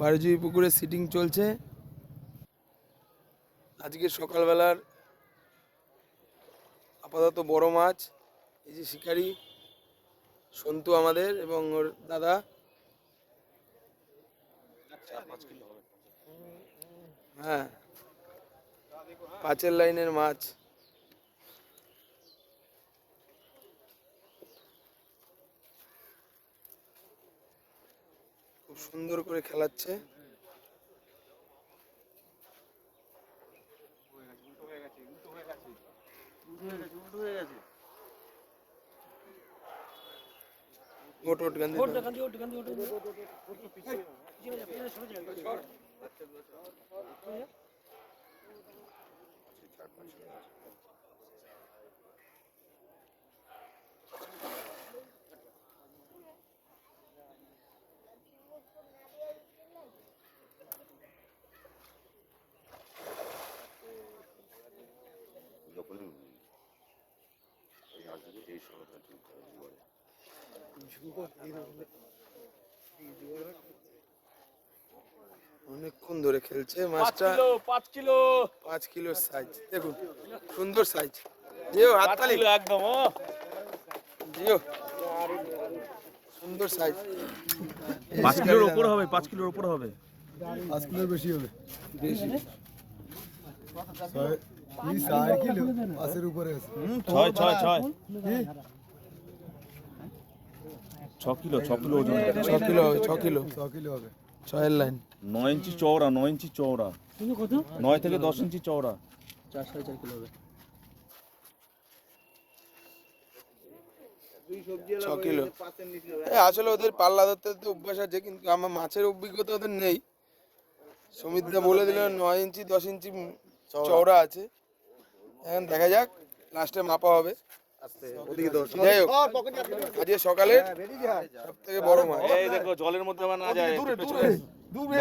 বারুজুই পুকুরে সিটিং চলছে। আজকে সকালবেলার আপাতত বড় মাছ, এই যে শিকারি সন্তু আমাদের এবং ওর দাদা। হ্যাঁ, 5 লাইনের মাছ। খুব সুন্দর করে খেলাচ্ছে। ওট ওট গান্ধী অনেকক্ষণ ধরে খেলছে মাছটা। 5 কিলোর সাইজ, দেখুন সুন্দর সাইজ। জিও হাততালি একদম, জিও সুন্দর সাইজ। 5 কিলোর উপর হবে, 5 কিলোর উপর হবে, 5 কিলোর বেশি হবে, বেশি 4 কিলো 5 উপরে আছে। 6 কিলো 6 কিলো ওজন, 6 কিলো হবে, 6 কিলো 6 কিলো হবে। 6 লাইন, 9 ইঞ্চি চওড়া, 9 ইঞ্চি চওড়া, কত 9 থেকে 10 ইঞ্চি চওড়া, 4.5 কিলো হবে। 6 কিলো। আসলে ওদের পাল্লা ধরতে তো অভ্যাস আছে, কিন্তু আমার মাছের অভিজ্ঞতা ওদের নেই। সমিতদা বলে দিল 9 ইঞ্চি 10 ইঞ্চি চওড়া আছে। এখন দেখা যাক, লাস্টে মাপা হবে। যাই হোক, আজকে সকালে সব থেকে বড় মাছ। এই দেখো জলের মধ্যে আবার না যায়, দূরে দূরে দূরে